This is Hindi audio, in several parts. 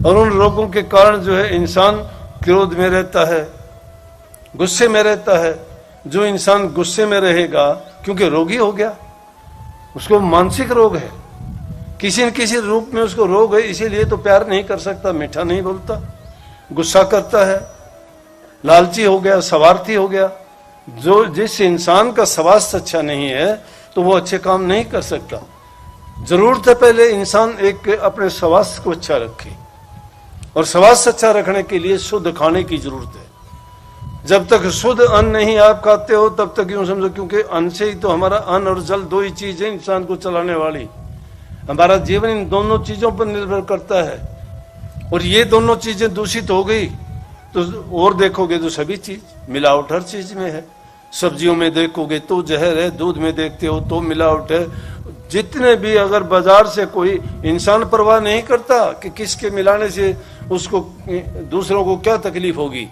और उन रोगों के कारण जो है इंसान क्रोध में रहता है, गुस्से में रहता है। जो इंसान गुस्से में रहेगा, क्योंकि रोगी हो गया, उसको मानसिक रोग है, किसी न किसी रूप में उसको रोग है, इसीलिए तो प्यार नहीं कर सकता, मीठा नहीं बोलता, गुस्सा करता है, लालची हो गया, स्वार्थी हो गया। जो जिस इंसान का स्वास्थ्य अच्छा नहीं है तो वो अच्छे काम नहीं कर सकता। जरूरत है पहले इंसान एक अपने स्वास्थ्य को अच्छा रखे, और स्वास्थ्य अच्छा रखने के लिए शुद्ध खाने की जरूरत है। जब तक शुद्ध अन्न नहीं आप खाते हो तब तक यूं समझो, क्योंकि अन्न से ही तो हमारा अन्न और जल दो ही चीज है इंसान को चलाने वाली। हमारा जीवन इन दोनों चीजों पर निर्भर करता है, और ये दोनों चीजें दूषित हो गई तो और देखोगे तो सभी चीज मिलावट हर चीज में है। सब्जियों में देखोगे तो जहर है, दूध में देखते हो तो मिलावट है। जितने भी, अगर बाजार से कोई इंसान परवाह नहीं करता कि किसके मिलाने से उसको दूसरों को क्या तकलीफ होगी,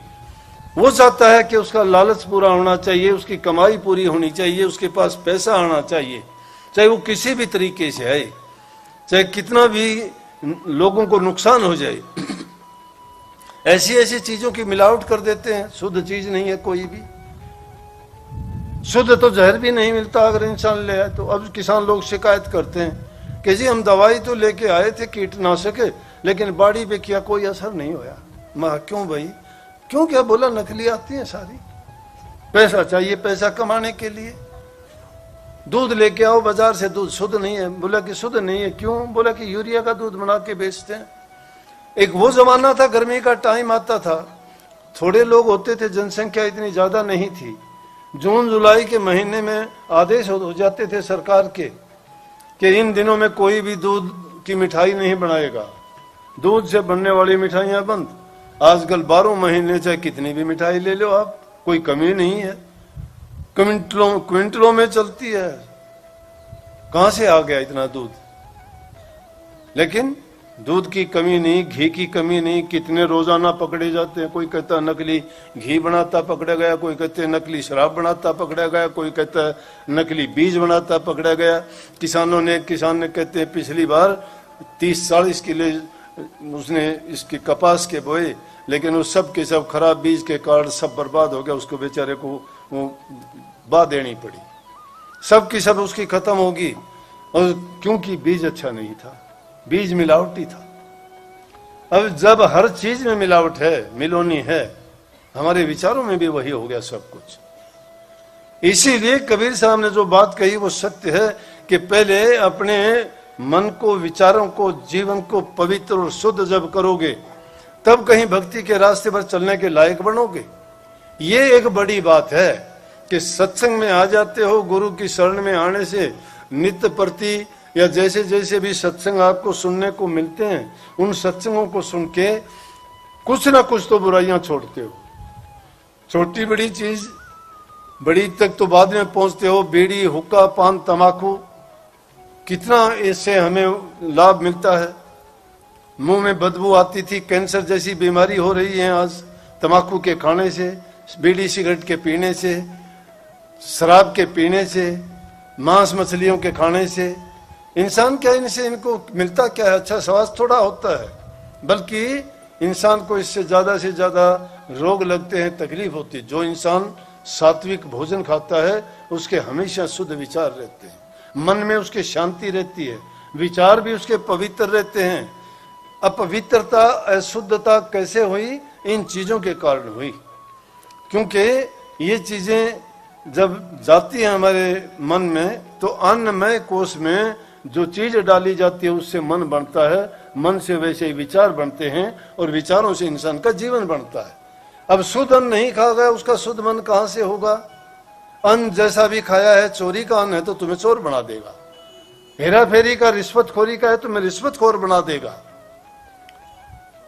वो चाहता है कि उसका लालच पूरा होना चाहिए, उसकी कमाई पूरी होनी चाहिए, उसके पास पैसा आना चाहिए, चाहे वो किसी भी तरीके से आए, चाहे कितना भी लोगों को नुकसान हो जाए। ऐसी ऐसी चीजों की मिलावट कर देते हैं, शुद्ध चीज नहीं है कोई भी। शुद्ध तो जहर भी नहीं मिलता अगर इंसान ले आए तो। अब किसान लोग शिकायत करते हैं कि जी हम दवाई तो लेके आए थे कीटनाशक, लेकिन बाड़ी पे किया कोई असर नहीं होया। मैं क्यों भाई, क्यों? क्या बोला नकली आती है सारी, पैसा चाहिए, पैसा कमाने के लिए। दूध लेके आओ बाजार से, दूध शुद्ध नहीं है। बोला कि शुद्ध नहीं है, क्यों? बोला कि यूरिया का दूध बना के बेचते हैं। एक वो जमाना था, गर्मी का टाइम आता था, थोड़े लोग होते थे, जनसंख्या इतनी ज्यादा नहीं थी। जून जुलाई के महीने में आदेश हो जाते थे सरकार के कि इन दिनों में कोई भी दूध की मिठाई नहीं बनाएगा, दूध से बनने वाली मिठाइयां बंद। आजकल 12 महीने चाहे कितनी भी मिठाई ले लो आप, कोई कमी नहीं है, क्विंटलों में चलती है। कहां से आ गया इतना दूध? लेकिन दूध की कमी नहीं, घी की कमी नहीं। कितने रोजाना पकड़े जाते हैं, कोई कहता है नकली घी बनाता पकड़ा गया, कोई कहते हैं नकली शराब बनाता पकड़ा गया, कोई कहता है नकली बीज बनाता पकड़ा गया। किसान ने कहते हैं पिछली बार 30-40 किलो उसने इसके कपास के बोए, लेकिन वो सब के सब खराब बीज के कारण सब बर्बाद हो गया, उसको बेचारे को वो बा देनी पड़ी, सब की सब उसकी खत्म होगी। और क्योंकि बीज अच्छा नहीं था, बीज मिलावटी था। अब जब हर चीज में मिलावट है, मिलोनी है, हमारे विचारों में भी वही हो गया सब कुछ। इसीलिए कबीर साहब ने जो बात कही वो सत्य है कि पहले अपने मन को, विचारों को, जीवन को पवित्र और शुद्ध जब करोगे तब कहीं भक्ति के रास्ते पर चलने के लायक बनोगे। ये एक बड़ी बात है कि सत्संग में आ जाते हो, गुरु की शरण में आने से नित्य प्रति या जैसे जैसे भी सत्संग आपको सुनने को मिलते हैं, उन सत्संगों को सुन के कुछ ना कुछ तो बुराइयां छोड़ते हो। छोटी बड़ी चीज, बड़ी तक तो बाद में पहुंचते हो। बीड़ी, हुक्का, पान, तंबाकू, कितना इससे हमें लाभ मिलता है। मुंह में बदबू आती थी, कैंसर जैसी बीमारी हो रही है आज तंबाकू के खाने से, बीड़ी सिगरेट के पीने से, शराब के पीने से, मांस मछलियों के खाने से। इंसान क्या, इनसे इनको मिलता क्या है? अच्छा स्वास्थ्य थोड़ा होता है, बल्कि इंसान को इससे ज्यादा रोग लगते हैं, तकलीफ होती है। जो इंसान सात्विक भोजन खाता है उसके हमेशा शुद्ध विचार रहते हैं, मन में उसके शांति रहती है, विचार भी उसके पवित्र रहते हैं। अपवित्रता, अशुद्धता कैसे हुई? इन चीजों के कारण हुई, क्योंकि ये चीजें जब जाती हैं हमारे मन में तो अन्नमय कोश में जो चीज डाली जाती है उससे मन बनता है, मन से वैसे ही विचार बनते हैं, और विचारों से इंसान का जीवन बनता है। अब शुद्ध अन्न नहीं खा गया, उसका शुद्ध मन कहां से होगा? अन्न जैसा भी खाया है, चोरी का अन्न है तो तुम्हें चोर बना देगा, हेरा फेरी का, रिश्वतखोरी का है तो तुम्हें रिश्वतखोर बना देगा,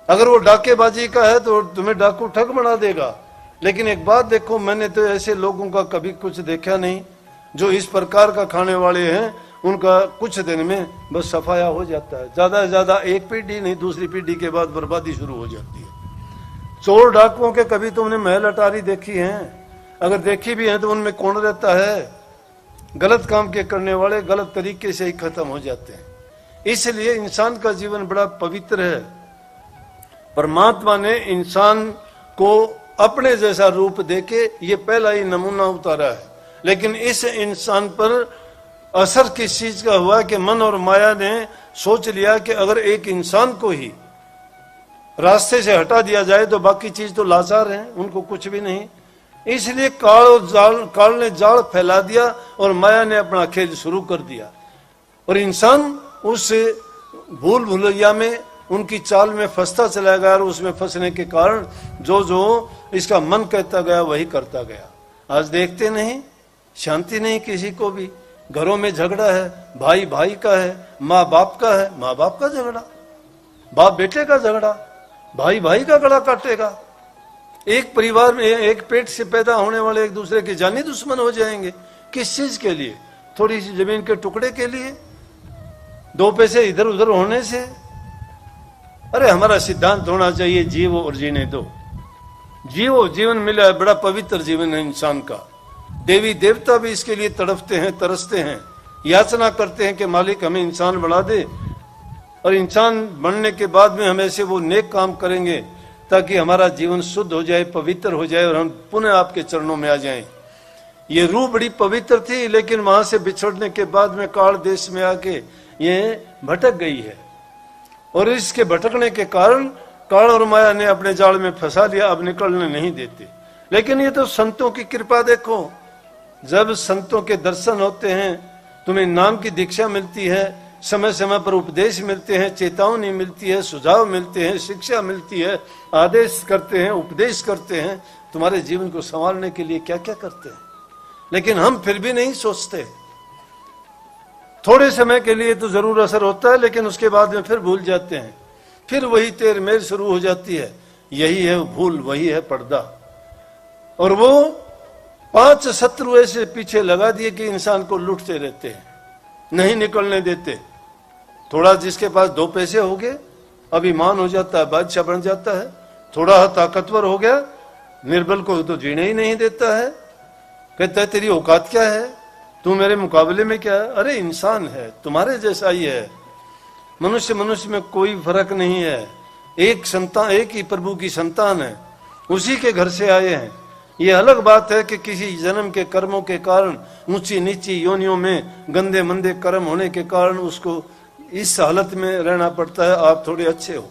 अगर वो डाकेबाजी का है तो तुम्हें डाकू ठग बना देगा। लेकिन एक बात देखो, मैंने तो ऐसे लोगों का कभी कुछ देखा नहीं जो इस प्रकार का खाने वाले हैं, उनका कुछ दिन में बस सफाया हो जाता है। ज्यादा से ज्यादा एक पीढ़ी नहीं, दूसरी पीढ़ी के बाद बर्बादी शुरू हो जाती है। चोर डाकुओं के कभी तुमने महल अटारी देखी है? अगर देखी भी है तो उनमें कौन रहता है? गलत काम के करने वाले गलत तरीके से ही खत्म हो जाते हैं। इसलिए इंसान का जीवन बड़ा पवित्र है, परमात्मा ने इंसान को अपने जैसा रूप देके ये पहला ही नमूना उतारा है, लेकिन इस इंसान पर असर किस चीज का हुआ कि मन और माया ने सोच लिया कि अगर एक इंसान को ही रास्ते से हटा दिया जाए तो बाकी चीज तो लाचार हैं, उनको कुछ भी नहीं। इसलिए काल ने जाल फैला दिया और माया ने अपना खेल शुरू कर दिया, और इंसान उस भूल भुलैया में, उनकी चाल में फंसता चला गया, और उसमें फंसने के कारण जो जो इसका मन कहता गया वही करता गया। आज देखते नहीं, शांति नहीं किसी को भी, घरों में झगड़ा है, भाई भाई का है, माँ बाप का है, माँ बाप का झगड़ा, बाप बेटे का झगड़ा, भाई भाई का गला काटेगा। एक परिवार में एक पेट से पैदा होने वाले एक दूसरे के जानी दुश्मन हो जाएंगे। किस चीज के लिए? थोड़ी सी जमीन के टुकड़े के लिए, 2 पैसे इधर उधर होने से। अरे हमारा सिद्धांत होना चाहिए जीवो और जीने दो। जीवो, जीवन मिला है, बड़ा पवित्र जीवन है इंसान का। देवी देवता भी इसके लिए तड़पते हैं, तरसते हैं, याचना करते हैं कि मालिक हमें इंसान बना दे, और इंसान बनने के बाद में हम ऐसे वो नेक काम करेंगे ताकि हमारा जीवन शुद्ध हो जाए, पवित्र हो जाए, और हम पुनः आपके चरणों में आ जाएं। ये रूह बड़ी पवित्र थी, लेकिन वहां से बिछड़ने के बाद में काल देश में आके ये भटक गई है, और इसके भटकने के कारण काल और माया ने अपने जाल में फंसा लिया, अब निकलने नहीं देते। लेकिन ये तो संतों की कृपा देखो, जब संतों के दर्शन होते हैं, तुम्हें नाम की दीक्षा मिलती है, समय समय पर उपदेश मिलते हैं, चेतावनी मिलती है, सुझाव मिलते हैं, शिक्षा मिलती है, आदेश करते हैं, उपदेश करते हैं, तुम्हारे जीवन को संवारने के लिए क्या क्या करते हैं। लेकिन हम फिर भी नहीं सोचते। थोड़े समय के लिए तो जरूर असर होता है, लेकिन उसके बाद में फिर भूल जाते हैं, फिर वही तेर मेर शुरू हो जाती है। यही है भूल, वही है पर्दा। और वो 5 शत्रु ऐसे पीछे लगा दिए कि इंसान को लूटते रहते हैं, नहीं निकलने देते। थोड़ा जिसके पास 2 पैसे हो गए, अभिमान हो जाता है, बादशाह बन जाता है। थोड़ा ताकतवर हो गया, निर्बल को तो जीने ही नहीं देता है, कहता है तेरी औकात क्या है, तू मेरे मुकाबले में क्या है। अरे इंसान है, तुम्हारे जैसा ही है, मनुष्य मनुष्य में कोई फर्क नहीं है, एक संतान, एक ही प्रभु की संतान है, उसी के घर से आए हैं। ये अलग बात है कि किसी जन्म के कर्मों के कारण, ऊंची नीची योनियों में गंदे मंदे कर्म होने के कारण उसको इस हालत में रहना पड़ता है। आप थोड़े अच्छे हो,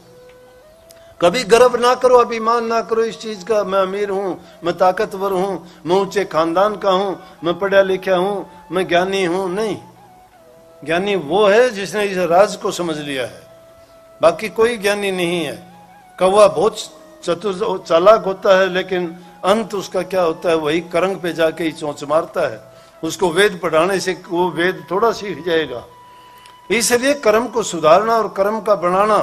कभी गर्व ना करो, अभिमान ना करो इस चीज का, मैं अमीर हूं, मैं ताकतवर हूं, मैं ऊंचे खानदान का हूं, मैं पढ़ा लिखा हूं, मैं ज्ञानी हूं। नहीं, ज्ञानी वो है जिसने इस राज को समझ लिया है, बाकी कोई ज्ञानी नहीं है। कौवा बहुत चतुर चालाक होता है, लेकिन अंत उसका क्या होता है, वही करंग पे जाके ही चोंच मारता है। उसको वेद पढ़ाने से वो वेद थोड़ा सीख जाएगा। इसलिए कर्म को सुधारना और कर्म का बनाना,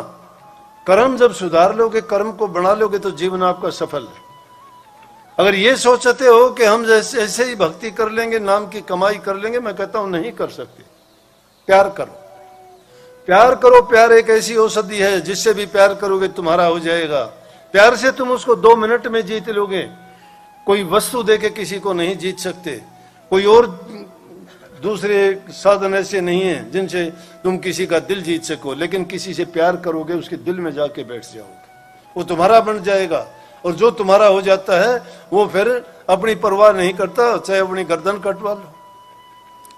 कर्म जब सुधार लोगे, कर्म को बना लोगे तो जीवन आपका सफल है। अगर ये सोचते हो कि हम जैसे ऐसे ही भक्ति कर लेंगे, नाम की कमाई कर लेंगे, मैं कहता हूं नहीं कर सकते। प्यार करो, प्यार करो। प्यार एक ऐसी औषधि है, जिससे भी प्यार करोगे तुम्हारा हो जाएगा। प्यार से तुम उसको 2 मिनट में जीत लोगे। कोई वस्तु देके किसी को नहीं जीत सकते, कोई और दूसरे साधन ऐसे नहीं है जिनसे तुम किसी का दिल जीत सको। लेकिन किसी से प्यार करोगे, उसके दिल में जाके बैठ जाओगे, वो तुम्हारा बन जाएगा। और जो तुम्हारा हो जाता है वो फिर अपनी परवाह नहीं करता, चाहे अपनी गर्दन कटवा लो।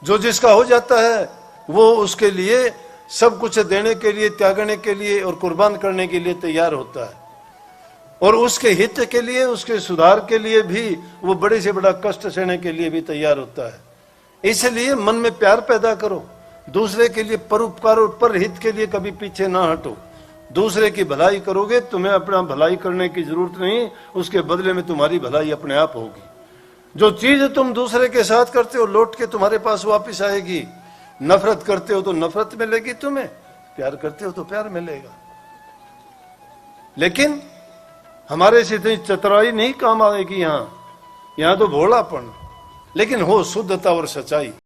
जो जिसका हो जाता है वो उसके लिए सब कुछ देने के लिए, त्यागने के लिए और कुर्बान करने के लिए तैयार होता है। और उसके हित के लिए, उसके सुधार के लिए भी वो बड़े से बड़ा कष्ट सहने के लिए भी तैयार होता है। इसलिए मन में प्यार पैदा करो, दूसरे के लिए परोपकार और परहित के लिए कभी पीछे ना हटो। दूसरे की भलाई करोगे, तुम्हें अपना भलाई करने की जरूरत नहीं, उसके बदले में तुम्हारी भलाई अपने आप होगी। जो चीज तुम दूसरे के साथ करते हो लौट के तुम्हारे पास वापस आएगी। नफरत करते हो तो नफरत मिलेगी तुम्हें, प्यार करते हो तो प्यार मिलेगा। लेकिन हमारे से इतनी चतुराई नहीं काम आएगी। यहाँ तो भोलापन, लेकिन हो शुद्धता और सच्चाई।